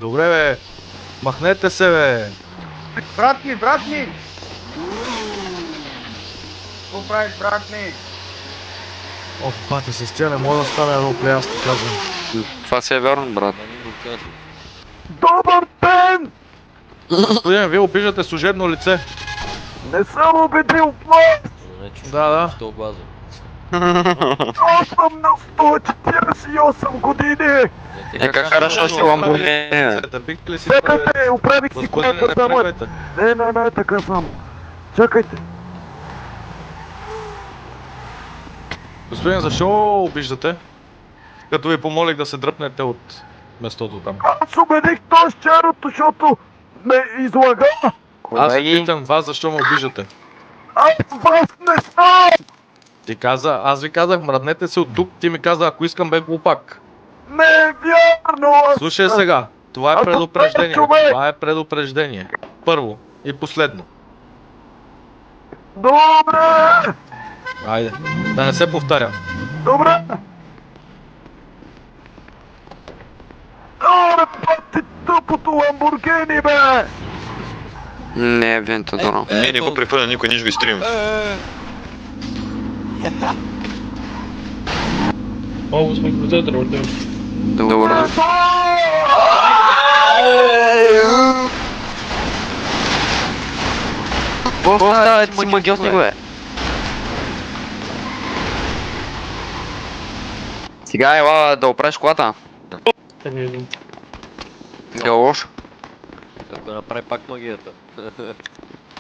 Добре бе, махнете се бе. Брат ми! Какво правиш, брат ми? О, бате се стя, не мога да стане ропле, аз ти казвам. Това си е вярно, брат. Добър ден! Господин, вие обиждате служебно лице. Не съм убедил в вас! Да. Аз съм на 148 години! Нека хорошо си ламбургини. Бихте ли си Чакайте, оправих си Господине, не колата само. тръгвайте. Не, така съм. Чакайте. Господин, защо обиждате? Като ви помолих да се дръпнете от местото там. Аз убедих този черното, защото ме излага. Аз ви питам вас, защо ме обиждате. Аз вас не съм! Аз ви казах, мръднете се от тук, ти ми каза, ако искам бе глупак. Не е вярно! Слушай сега, това е Аз предупреждение. човек! Това е предупреждение. Първо и последно. Добре! Айде, да не се повтаря. Добре! Добре, пати тъпото ламбургини, бе! Не е Вентадора. Не го прехвърля никой, ние ще го изтрием. О, господин председател, Добре. Става, ти си магиот с него, бе. Сега ела да оправиш колата. Не е лошо. Ако направи пак магията.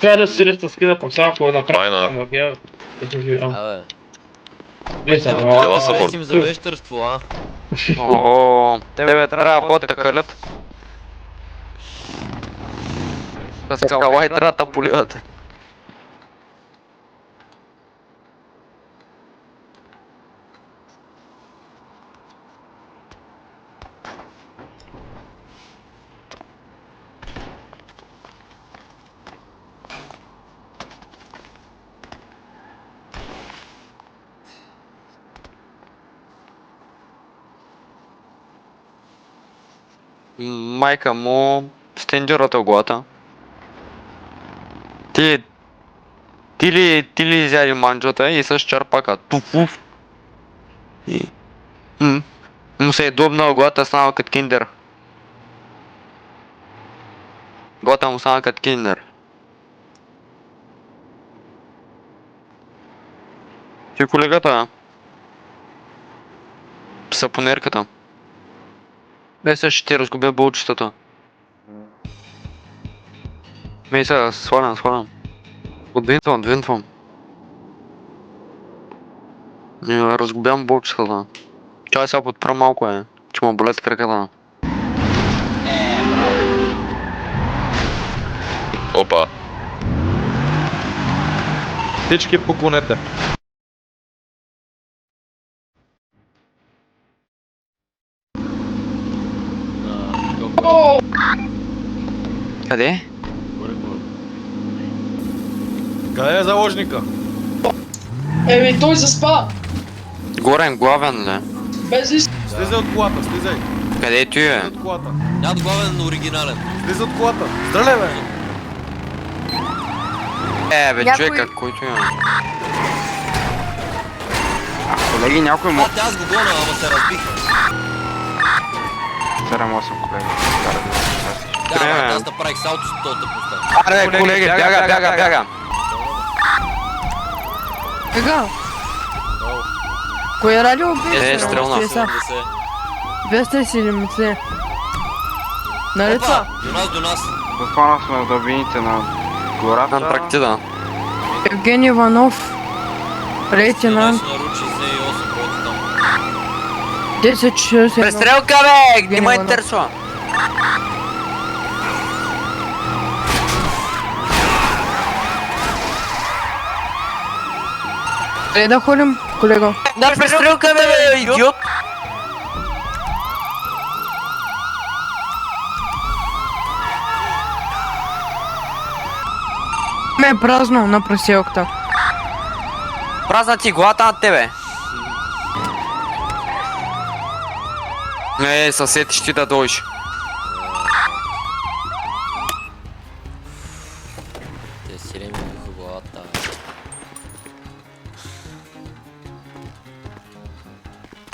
Трябва да си реста скина пък само ако направи Айна. магия. Абе, Не са, Дела са търсим за вещерство, а? О, тебе трябва да ходят да калят. С калай трябва да поливат. Майка му стендирата главата. Ти ли изяди манджата и с черпака. Туфуф. И... Му се е добнал главата, стана като киндер. Главата му стана като киндер. Ти колегата, сапонерката. Сега ще ти разгубя булчетата. Сега свалям. Отвинтвам. Разгубявам булчетата. Чай сега подпра малко че му болят краката. Опа. Всички поклонете. Къде? Къде е заложника? Еми, той заспа! Горен главен ли? Без лист. Слизай от колата, слизай. Къде ти е? От колата. Над главен оригинален. Слизай от колата. Стреляй бе. Бе, човека, който е. Колеги, някой му... Аз го гоня, ама се разбих. 7-8 колеги. Да, Трябва, бе, аз направих салто с този тъпността. Аре, колеги, бяга! Ега! Кое радио беше? Е, стрелна. 270. Нали това? Опа, до нас. Захвана сме в дълбините на гората. Антарктида. Евгений Иванов. Лейтенант. Нас наручи за 8, който там. 10-41. Престрелка, бе! Евгений Не ме Иванов. интересува. Къде да ходим, колега? Да, престрелка, бе, идиот! Ме е празно на преселката. Празна ти главата над тебе. Съсед ще да дойш.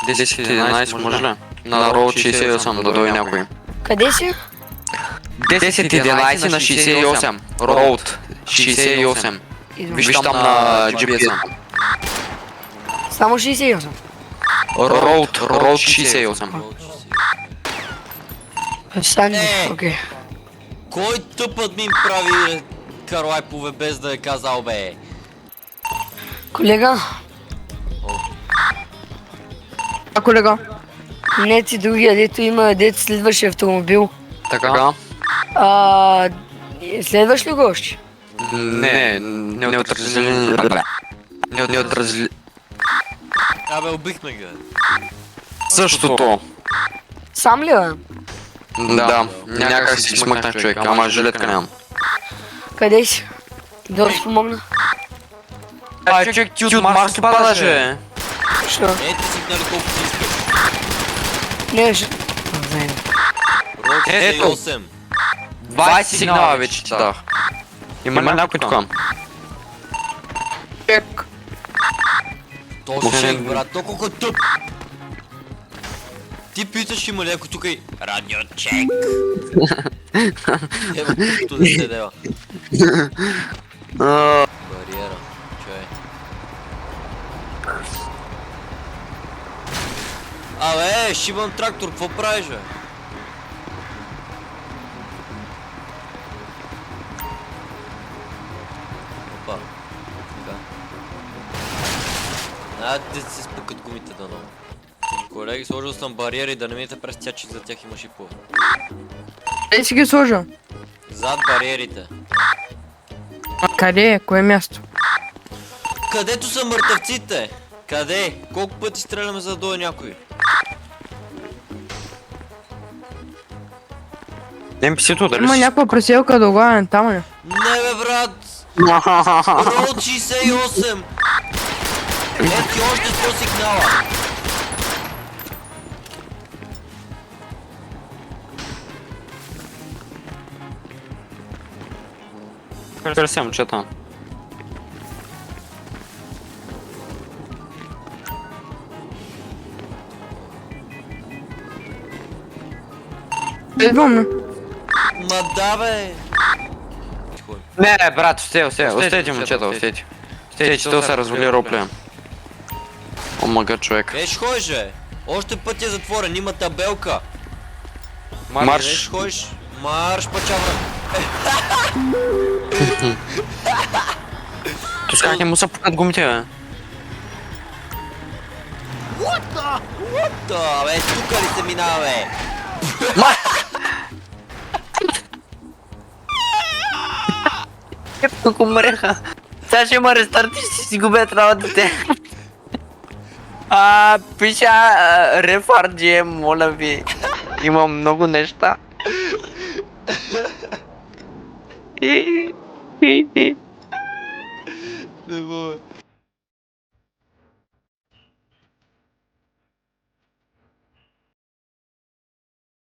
10-11 може ли? На роуд 68 да дойде някой. Къде си? 10-11 на 68. Роуд 68. Виж там на GPS-а. Само 68. Роуд 68. Санди, Е! окей. Кой тъпът ми прави карлайпове без да е казал бе? Колега, А, колега? не ти другия, дето има, дето следваше автомобил. Така? Следваш ли го още? Не отразили. Не отразили. Абе, убихме ги. Същото. Сам ли бе? Да, някак си смъкнах човек, ама жилетка нямам. Къде си? Да ти помогна? Човек, ти от Марс ли падаш, бе? Що? Ето сигнали колко си искаш. Не, ще... Знаем. Род Ето. 68. 20 сигнала вече ти дах. Има някой тук? Чек. То шейк, брат, то колко е тъп. Ти питаш има ли някой тук и... Радиочек. Ева, тъпто да се дева. Бариера. Чай. Абе, шибан трактор, какво правиш, бе? Опа. Така. Да се спукат гумите дано. Колеги, сложил съм бариери, да не минете през тях, че за тях има шипове. Къде си ги сложил? Зад бариерите. Къде е? Кое място? Където са мъртъвците? Къде? Колко пъти стреляме за да дойде някой? NPC-то дали Има си? някаква преселка до главен там, не? Не бе, брат! Роуд 68! Ето ти още 100 сигнала! Къде си, момчета? Идвам, не? Ма да бе! Не, брат, остейте, момчета, остейте. Остейте, че то се развали роплея. О, мага човек. Виж ходиш, бе! Още път е затворен, има табелка! Марш! Виж ходиш! Марш, пачавра! То как не му се пукат гумите, бе? Да, бе, тука ли се минава, бе? Тук умреха. Сега ще има рестарт и ще си губят работите. Пиша RefRGM, моля ви. Има много неща. Не мога.